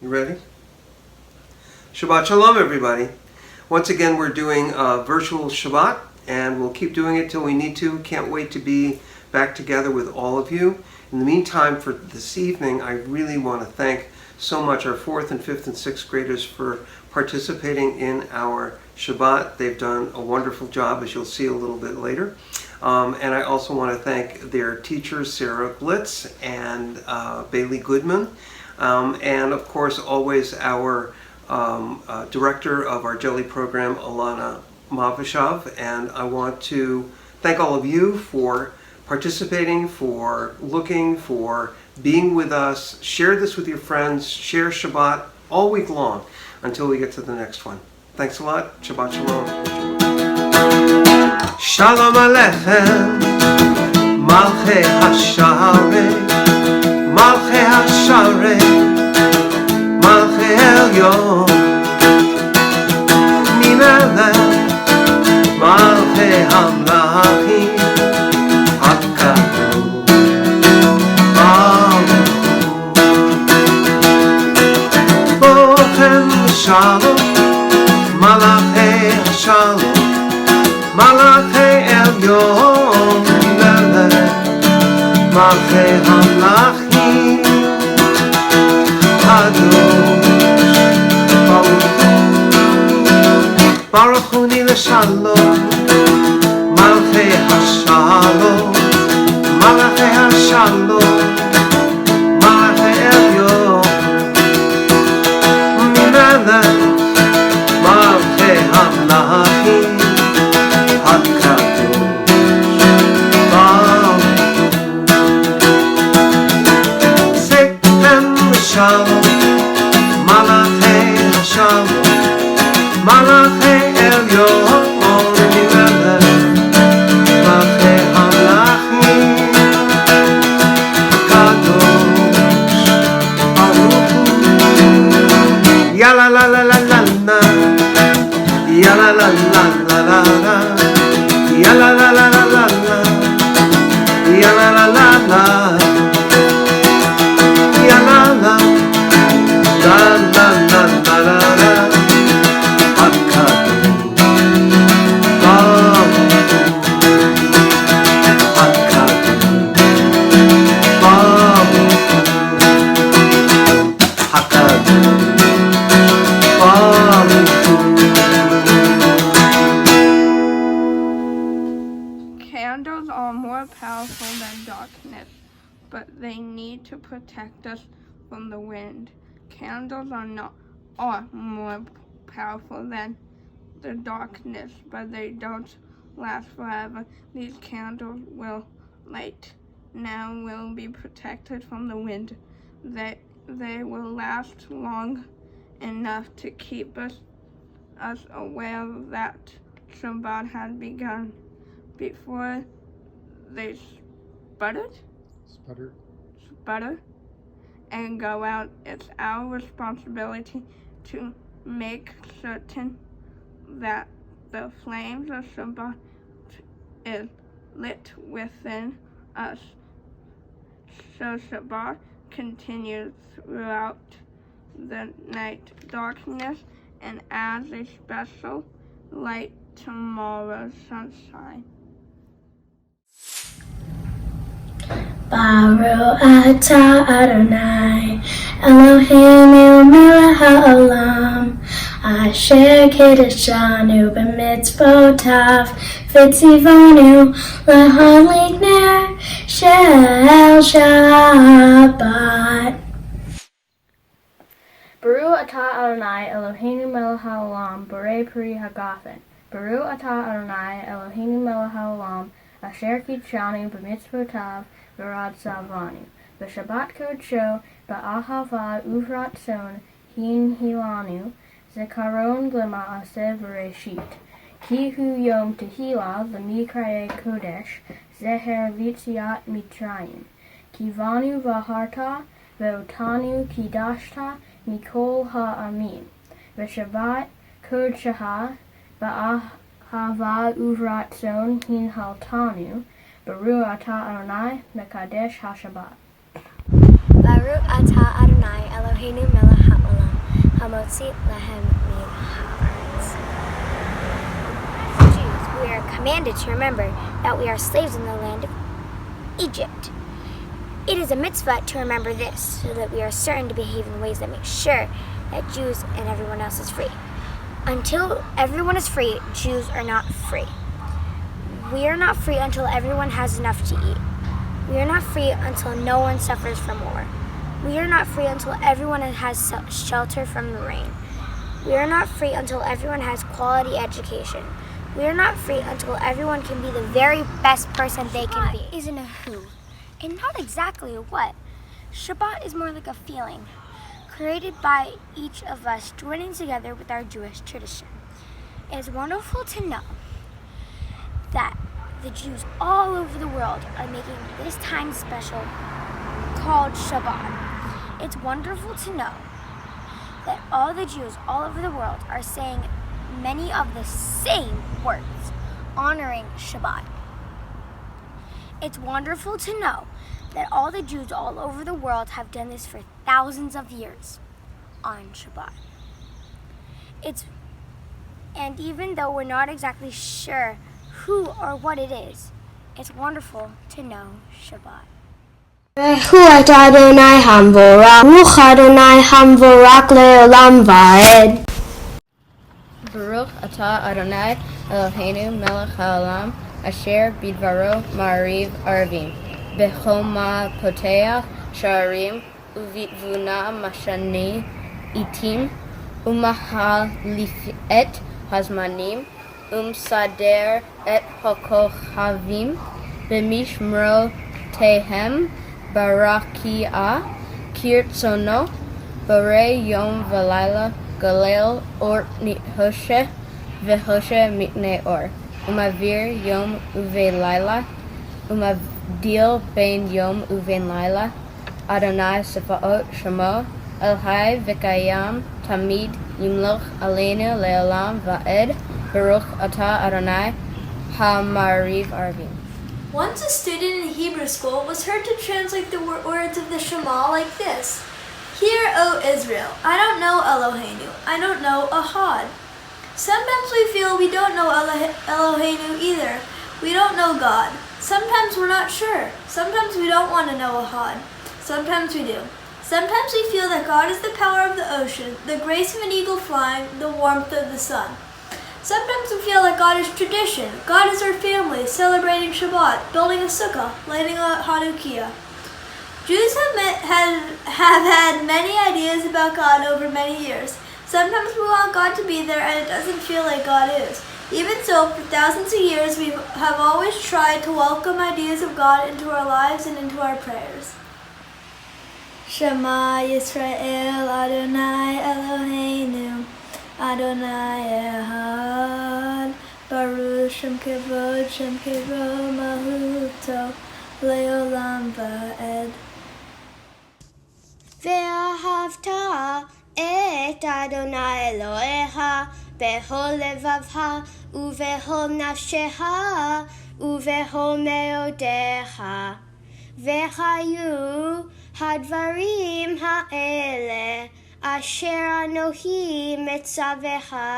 You ready? Shabbat Shalom, everybody. Once again, we're doing a virtual Shabbat, and we'll keep doing it till we need to. Can't wait to be back together with all of you. In the meantime, for this evening, I really want to thank so much our 4th and 5th and 6th graders for participating in our Shabbat. They've done a wonderful job, as you'll see a little bit later. And I also want to thank their teachers, Sarah Blitz and Bailey Goodman. And of course, always our director of our jelly program, Alana Mavashov. And I want to thank all of you for participating, for looking, for being with us. Share this with your friends. Share Shabbat all week long until we get to the next one. Thanks a lot. Shabbat Shalom. Shalom Aleichem, Malchei HaSharei, Malchei HaSharei, Malchei Elyon, Mimelech, Malchei HaMlachim, HaKadosh, Bochem Shalom, Malachei HaShalom, Malachei Elyon, Mimelech, Malchei HaMlachim, Kadosh, Baruch Hu L'Shalom, Malchei HaShalom, Malachei HaShalom, Malachei Elyon, Mimelech, Malchei HaMlachim, Shalom, Malachei Shalom, Malachei Elyon, Mimelech, Malchei HaMlachim, Kadosh, Baruch Hu, Ya la la la la la la, Ya la la la la la la, Ya la la la la la la, Ya la la la la. La la la la la la la la, HaKadosh, Candles are more powerful than darkness, but they need to protect us from the wind. Candles are more powerful than the darkness, but they don't last forever. These candles will light now will be protected from the wind. They will last long enough to keep us aware that Shabbat had begun. Before they sputter and go out, it's our responsibility to make certain that the flames of Shabbat is lit within us. So Shabbat continues throughout the night darkness and adds a special light tomorrow's sunshine. Baruch atah Adonai Eloheinu melech haolam asher kiddushanu b'mitzvotav v'tzivanu lahadlik ner shel Shabbat. Baruch atah Adonai Eloheinu melech haolam borei pri hagafen. Baruch atah Adonai Eloheinu melech haolam asher kiddushanu b'mitzvotav v'rad savanu. V'shabbat kodsho ba'ahava uvratzon hin hilanu zikaron l'ma'aseh v'reshit. Ki hu yom tehila l'mikrayei kodesh zeher litziat mitrayim. Kivanu v'harta v'otanu kidashta mikol ha'amim. V'shabbat kodshaha ba'ahava uvratzon hin haltanu. Baruch atah Adonai Mekadesh HaShabbat. Baruch atah Adonai Eloheinu melech haolam Hamotzi Lehem Min Haaretz. Jews, we are commanded to remember that we are slaves in the land of Egypt. It is a mitzvah to remember this, so that we are certain to behave in ways that make sure that Jews and everyone else is free. Until everyone is free, Jews are not free. We are not free until everyone has enough to eat. We are not free until no one suffers from war. We are not free until everyone has shelter from the rain. We are not free until everyone has quality education. We are not free until everyone can be the very best person they can be. Shabbat isn't a who, and not exactly a what. Shabbat is more like a feeling, created by each of us joining together with our Jewish tradition. It is wonderful to know that the Jews all over the world are making this time special called Shabbat. It's wonderful to know that all the Jews all over the world are saying many of the same words honoring Shabbat. It's wonderful to know that all the Jews all over the world have done this for thousands of years on Shabbat. And even though we're not exactly sure who or what it is, it's wonderful to know Shabbat. Beruch Adonai Hamvorach, Baruch Adonai Hamvorach le'olam va'ed. Baruch atah Adonai Eloheinu melech haolam asher bidvaro ma'ariv arvim bechoma poteach sha'arim uvitvuna mashani itim umahalif et hazmanim sader et hokochavim b'mishmro tehem barakia kirtzono bore yom v'layla galel or nihoshe v'hoshe mitne or umavir yom uve layla umavdil ben yom uven layla Adonai Sefaot Shemo Elhai v'kayam tamid yimloch aleinu le'olam va'ed Baruch atah Adonai ha'mariv arvim. Once a student in Hebrew school was heard to translate the words of the Shema like this. Hear, O Israel, I don't know Eloheinu, I don't know Ahad. Sometimes we feel we don't know Eloheinu either. We don't know God. Sometimes we're not sure. Sometimes we don't want to know Ahad. Sometimes we do. Sometimes we feel that God is the power of the ocean, the grace of an eagle flying, the warmth of the sun. Sometimes we feel like God is tradition. God is our family, celebrating Shabbat, building a sukkah, lighting a Hanukkah. Jews have had many ideas about God over many years. Sometimes we want God to be there and it doesn't feel like God is. Even so, for thousands of years we have always tried to welcome ideas of God into our lives and into our prayers. Shema Yisrael Adonai Eloheinu Adonai Echad Baruch Shem Kevod Mahuto Leolam Va'ed. Ve'ahavta et Adonai Elohecha bechol levavcha uvechol nafshecha uvechol meodecha vechayu hadvarim ha'ele asher anohi metzavecha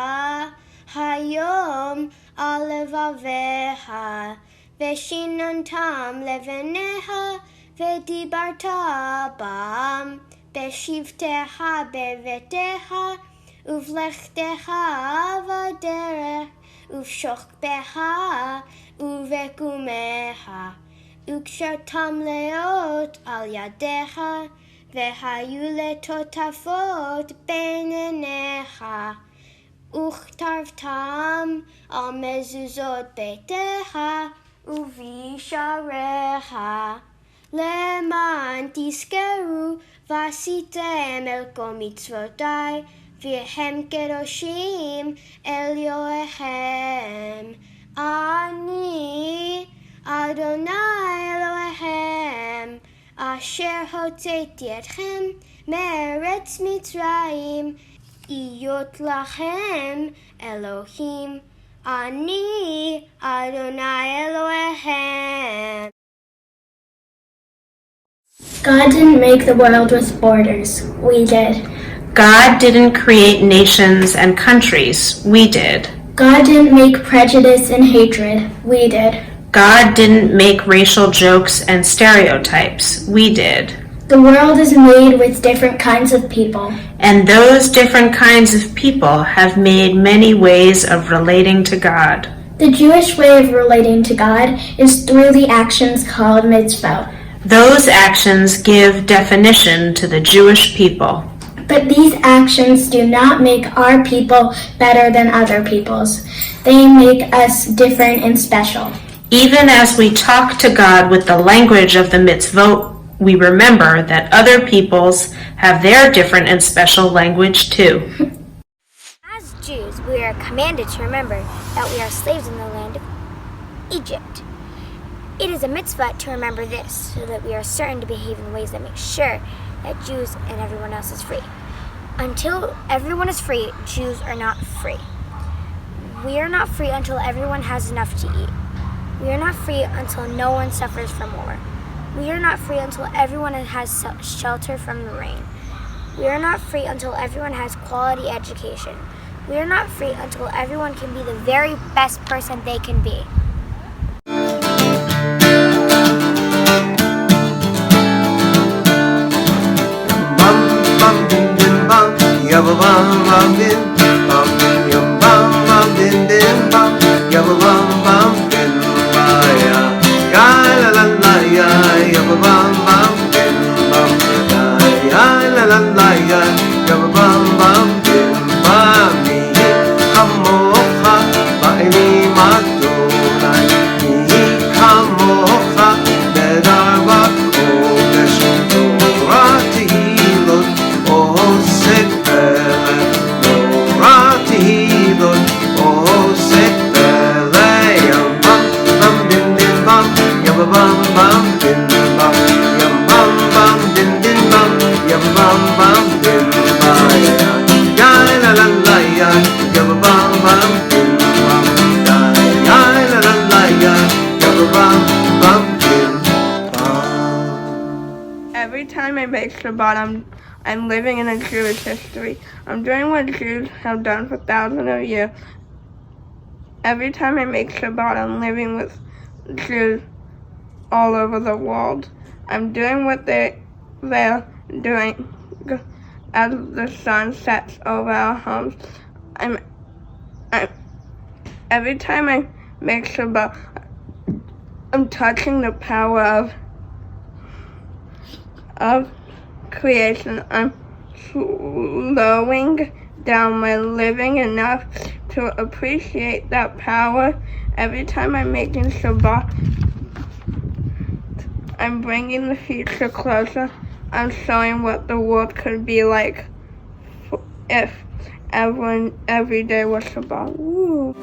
hayom al levavecha veshinantam levenecha vedibarta bam beshivtecha bevetecha uvlechtecha vaderech uvshokbecha uvekumecha ukshartam leot al yadecha vehayu letotafot beinenecha uchtarvtam al mezuzot beitecha uvisharecha leman tiskeru vasitem el kol mitzvotai v'hem kedoshim el Elohechem. Ani Adonai Elohechem asher hotzeti etchem me'eretz Mitzrayim iyot lachem Elohim. Ani Adonai Elohechem. God didn't make the world with borders. We did. God didn't create nations and countries, we did. God didn't make prejudice and hatred, we did. God didn't make racial jokes and stereotypes, we did. The world is made with different kinds of people. And those different kinds of people have made many ways of relating to God. The Jewish way of relating to God is through the actions called mitzvot. Those actions give definition to the Jewish people. But these actions do not make our people better than other people's. They make us different and special. Even as we talk to God with the language of the mitzvot, we remember that other peoples have their different and special language too. As Jews, we are commanded to remember that we are slaves in the land of Egypt. It is a mitzvah to remember this, so that we are certain to behave in ways that make sure that Jews and everyone else is free. Until everyone is free, Jews are not free. We are not free until everyone has enough to eat. We are not free until no one suffers from war. We are not free until everyone has shelter from the rain. We are not free until everyone has quality education. We are not free until everyone can be the very best person they can be. Every time I make Shabbat, I'm living in a Jewish history. I'm doing what Jews have done for thousands of years. Every time I make Shabbat, I'm living with Jews all over the world. I'm doing what they're doing as the sun sets over our homes. Every time I make Shabbat, I'm touching the power of creation. I'm slowing down my living enough to appreciate that power. Every time I'm making Shabbat, I'm bringing the future closer. I'm showing what the world could be like if every day was Shabbat. Woo.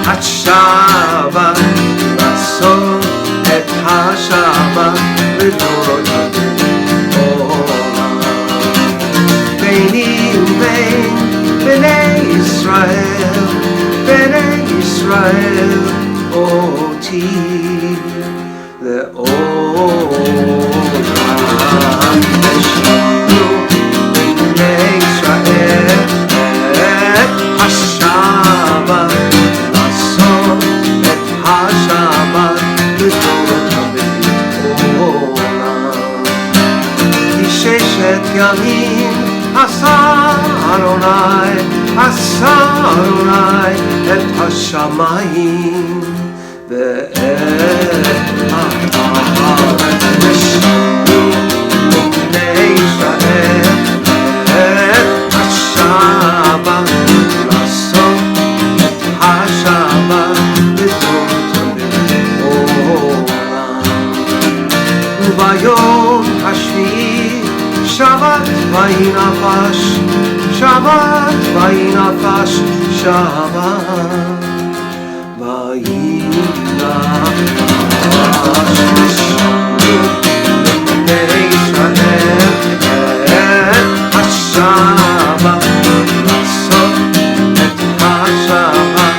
השבת, לעשות את השבת לדורות עולם. ביני ובין בני ישראל, אותי לעולם. ישנו בני ישראל את השבת, ימים עשה אדוני את השמיים ואת הארץ. ישנו בני ישראל את השבת, לעשות את השבת לדורות עולם. וביום השביעי שבת ויהי נפש, שבת ויהי נפש, שבת ויהי נפש. ישנו בני ישראל את השבת, לעשות את השבת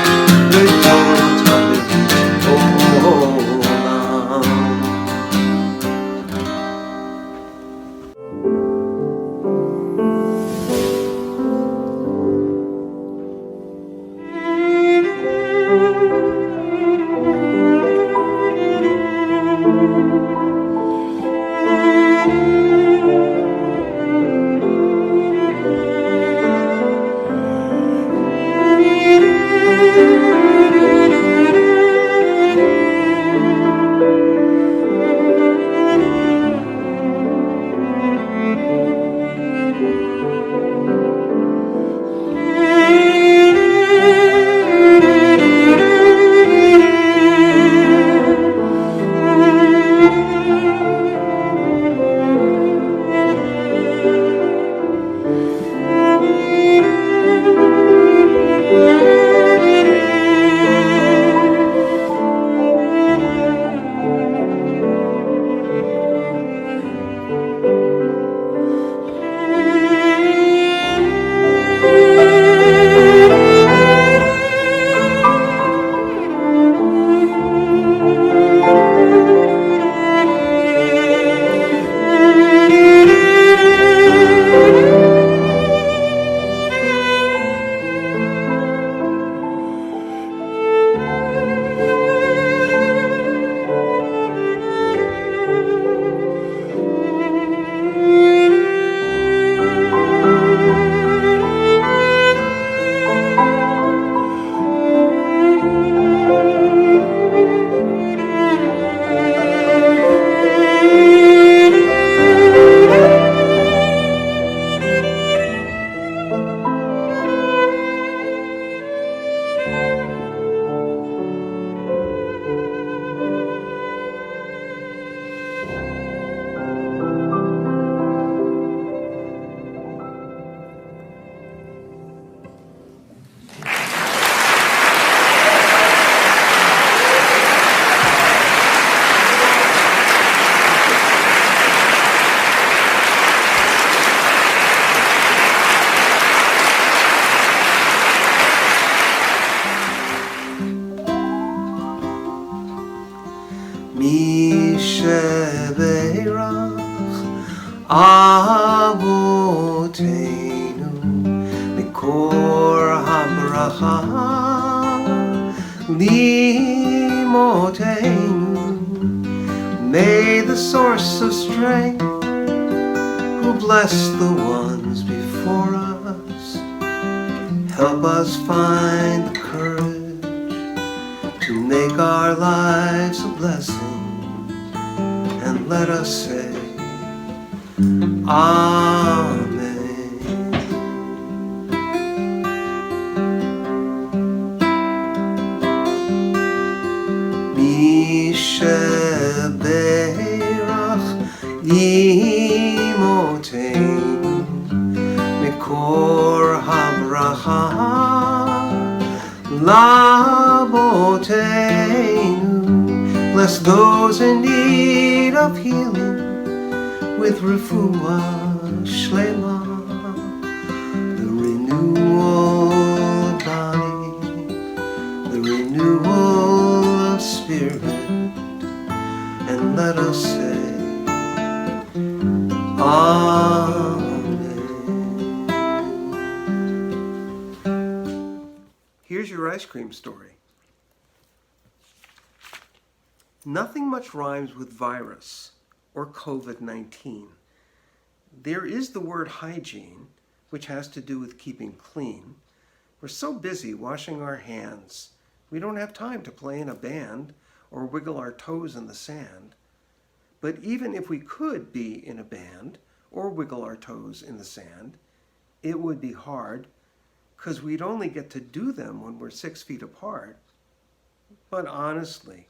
לדורות עולם. Mi shebeirach Avoteinu Mikor habracha Limoteinu. May the source of strength who bless the ones before us help us find the courage to make our lives a blessing, and let us say Amen. Mi shebeirach imoteinu mikor habracha laboteinu. Bless those in need of healing with refuah shlema, the renewal of body, the renewal of spirit, and let us say Amen. Here's your ice cream story. Nothing much rhymes with virus or COVID-19. There is the word hygiene, which has to do with keeping clean. We're so busy washing our hands, we don't have time to play in a band or wiggle our toes in the sand. But even if we could be in a band or wiggle our toes in the sand, it would be hard, because we'd only get to do them when we're 6 feet apart. But honestly,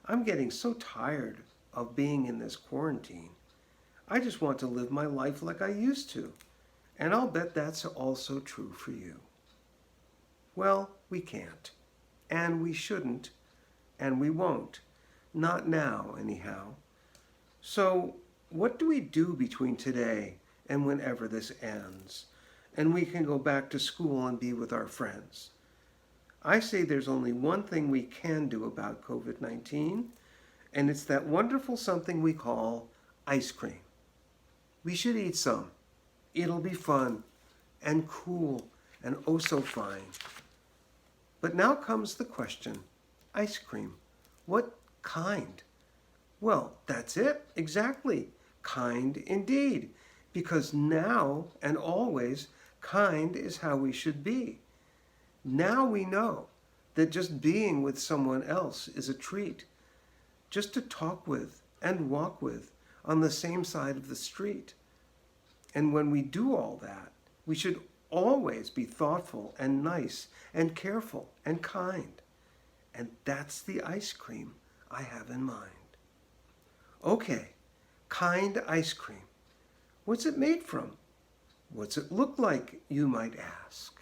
I'm getting so tired of being in this quarantine. I just want to live my life like I used to, and I'll bet that's also true for you. Well, we can't, and we shouldn't, and we won't. Not now, anyhow. So, what do we do between today and whenever this ends, and we can go back to school and be with our friends? I say there's only one thing we can do about COVID-19, and it's that wonderful something we call ice cream. We should eat some. It'll be fun and cool and oh so fine. But now comes the question, ice cream. What kind? Well, that's it, exactly. Kind indeed. Because now and always, kind is how we should be. Now we know that just being with someone else is a treat. Just to talk with and walk with on the same side of the street. And when we do all that, we should always be thoughtful and nice and careful and kind. And that's the ice cream I have in mind. Okay, kind ice cream. What's it made from? What's it look like, you might ask?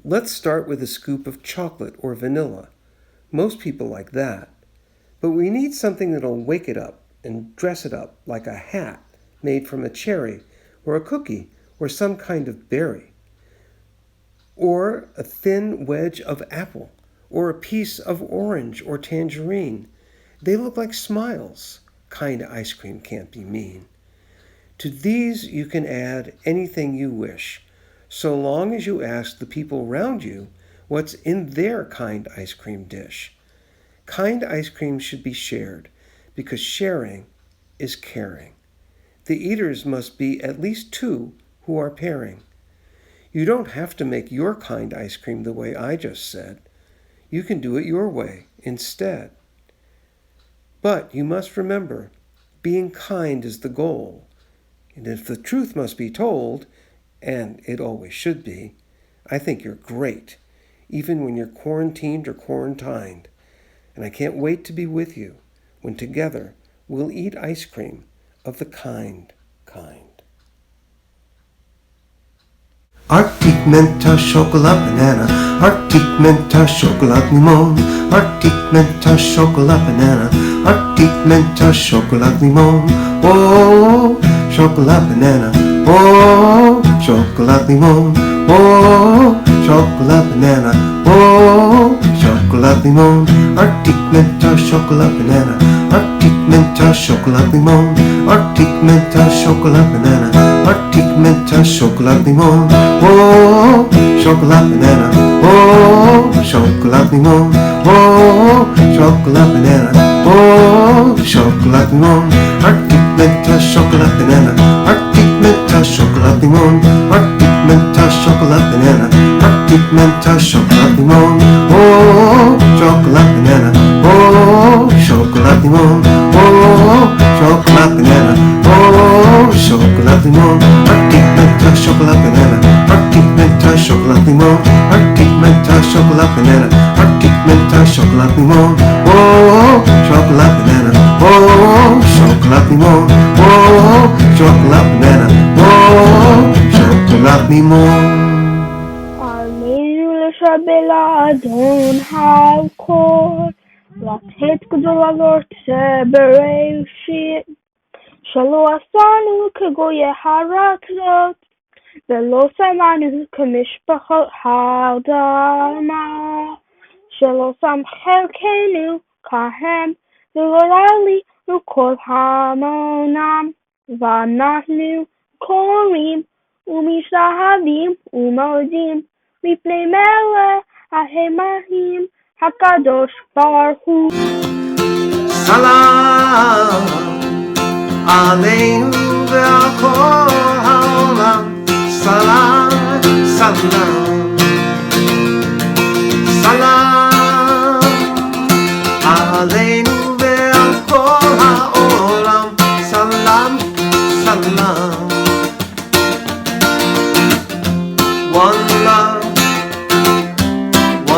Let's start with a scoop of chocolate or vanilla. Most people like that. But we need something that'll wake it up and dress it up like a hat made from a cherry or a cookie or some kind of berry. Or a thin wedge of apple or a piece of orange or tangerine. They look like smiles. Kind ice cream can't be mean. To these you can add anything you wish, so long as you ask the people around you what's in their kind ice cream dish. Kind ice cream should be shared, because sharing is caring. The eaters must be at least 2 who are pairing. You don't have to make your kind ice cream the way I just said. You can do it your way instead. But you must remember, being kind is the goal. And if the truth must be told, and it always should be, I think you're great, even when you're quarantined or quarantined. And I can't wait to be with you when together we'll eat ice cream of the kind. Arctic Menta Chocolat Banana, Arctic Menta Chocolat Limon, Arctic Menta Chocolat Banana, Arctic Menta Chocolat Limon. Oh, Chocolat Banana, oh, Chocolat Limon, oh, Chocolat Banana, oh, Chocolat chocolate limon, Arctic Mentos, chocolate banana, Arctic Mentos, chocolate limon, Arctic Mentos, chocolate banana, Arctic Mentos, chocolate limon, oh, chocolate banana, oh, chocolate limon, oh, chocolate banana, oh, chocolate limon, Arctic Mentos, chocolate banana, Arctic Mentos, chocolate limon, Arctic Mentos, chocolate banana, Arctic Mentos, chocolate limon, oh, chocolate banana, oh, chocolate limon, oh, chocolate banana, oh, chocolate limon, Arctic Mentos, chocolate banana, Arctic Mentos, chocolate limon, Arctic Mentos, chocolate banana, Arctic Mentos, chocolate limon, oh, chocolate banana, oh, chocolate limon, oh, chocolate banana, oh, chocolate limon. Shabbat don't have court. לתת גדולות בראשית, שלא עשינו כגויי הארצות, ולא שמענו כמשפחות האדמה, שלא שם חלקנו כהם, ולא ראינו כל המונם, ואנחנו קוראים ומשתחווים ומודים מפני מלך ההמאים הקדוש ברוך הוא. סלאם עלינו ועל כל העולם, סלאם, סלאם, סלאם עלינו ועל כל העולם, סלאם, סלאם. One love,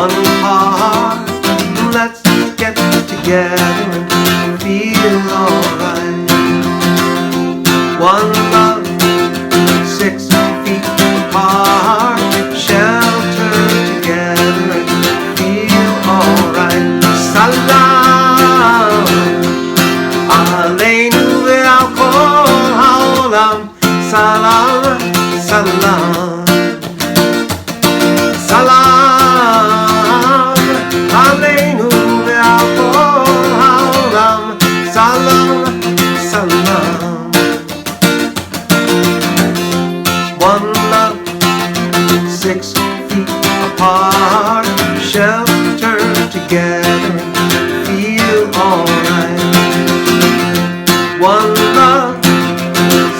one heart, let's get together and feel alright. One love, 6 feet apart, shelter together and feel alright. Salam aleinu ve'al kol ha'olam, salam, salam. Salam aleinu ve'al kol ha'olam, salam, salam. One love, 6 feet apart, shelter together, feel alright. One love,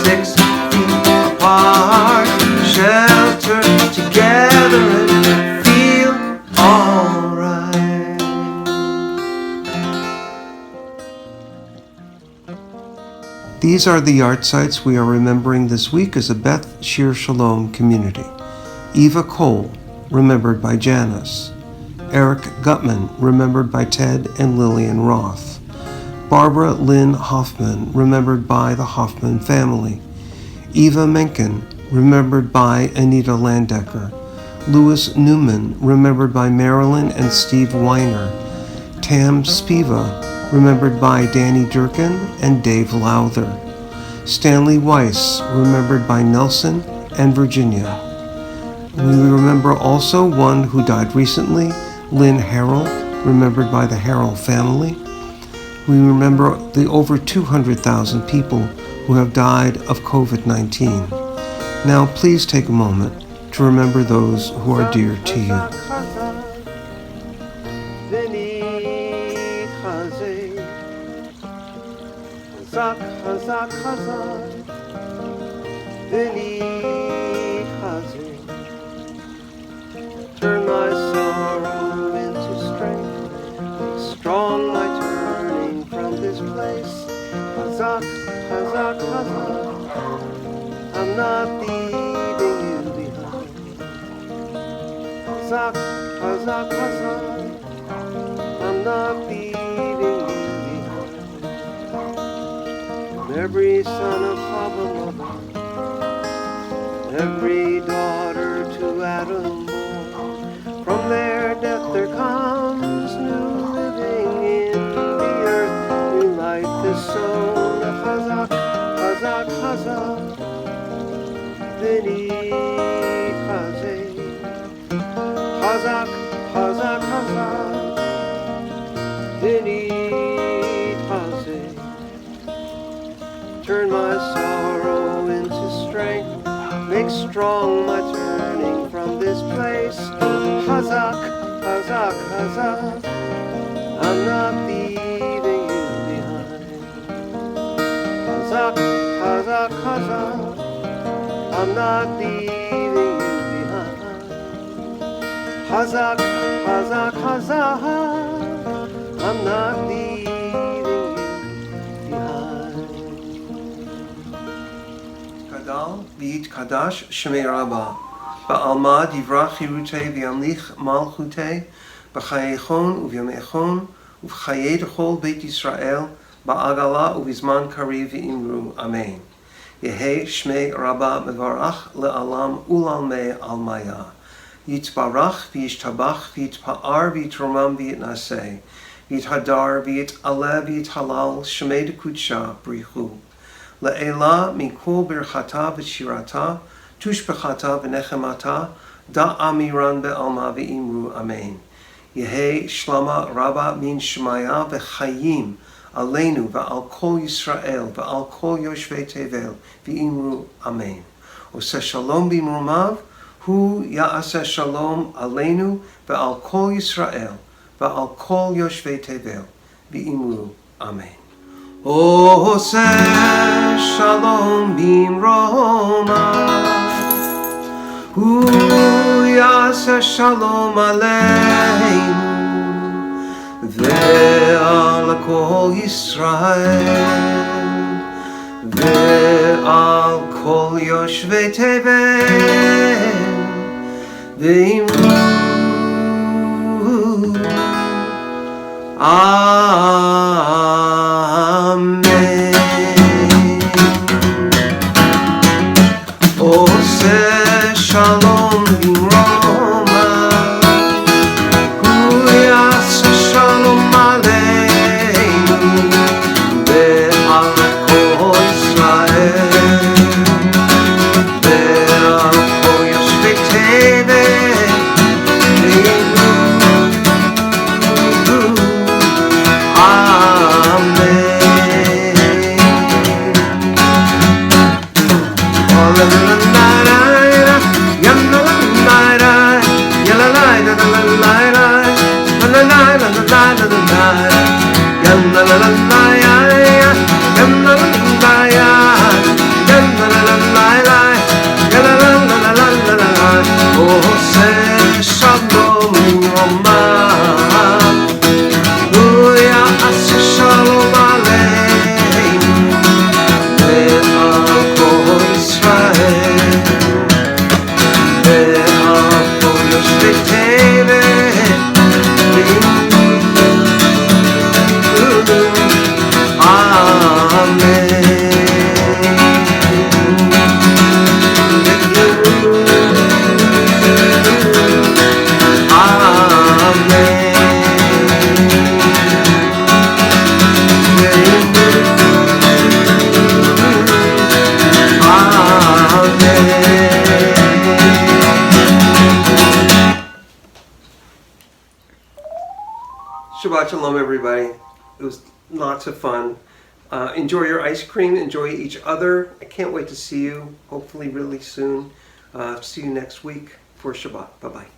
6 feet apart, shelter together and feel alright. These are the yard sites we are remembering this week as a Beth Shir Shalom community. Eva Cole, remembered by Janice. Eric Gutman, remembered by Ted and Lillian Roth. Barbara Lynn Hoffman, remembered by the Hoffman family. Eva Menken, remembered by Anita Landecker. Louis Newman, remembered by Marilyn and Steve Weiner. Tam Spiva, remembered by Danny Durkin and Dave Lowther. Stanley Weiss, remembered by Nelson and Virginia. We remember also one who died recently, Lynn Harrell, remembered by the Harrell family. We remember the over 200,000 people who have died of COVID-19. Now please take a moment to remember those who are dear to you. Turn my sorrow into strength, make strong my turning from this place. Chazak, chazak, chazak, I'm not leaving you behind. Chazak, chazak, chazak, I'm not leaving you behind. Every son of Papa mother, every daughter to Adam born, from their death there comes new living in the earth, new life is sown. Chazak, chazak, chazak, v'ni chazek. Chazak, chazak, chazak, strong, my turning from this place. Hazak, hazak, hazak, I'm not leaving you behind. Hazak, hazak, hazak, I'm not leaving you behind. Hazak, hazak, hazak, I'm not leaving you behind. Kadal v'yit kadash shmei Rabbah ba'alma divrach chirutei v'yamlich malchutei b'chayechon u'vyamechon u'v'chayei d'chol beit Yisrael ba'agala u'vizman kariv v'imru. Amen. Yehei shmei Rabbah mevarach le'alam u'lalmei almaya. Yitzbarach v'yishtabach v'yitpa'ar v'yitromam v'yitnaseh v'yithadar v'yit'aleh v'yithalal shmei d'kudsha brichu. Le'ela mikol birchata v'shirata tushbechata v'nechemata da amiran be'alma v'imru. Amen. Yehei shlama Rabbah min shmaya v'chayim aleinu v'al kol Yisrael v'al kol yoshvei tevel v'imru. Amen. Oseh shalom b'imrumav hu ya'aseh shalom aleinu v'al kol Yisrael v'al kol yoshvei tevel v'imru. Amen. Oseh shalom b'imrumav hu ya'aseh shalom aleinu ve'al kol Yisrael ve'al kol yoshvei tevel v'imru. Amen. Oseh shalom b'imrumav hu ya'aseh shalom aleinu ve'al kol Yisrael ve'al kol yoshvei tevel v'imru. Shabbat Shalom, everybody. It was lots of fun. Enjoy your ice cream. Enjoy each other. I can't wait to see you, hopefully really soon. See you next week for Shabbat. Bye-bye.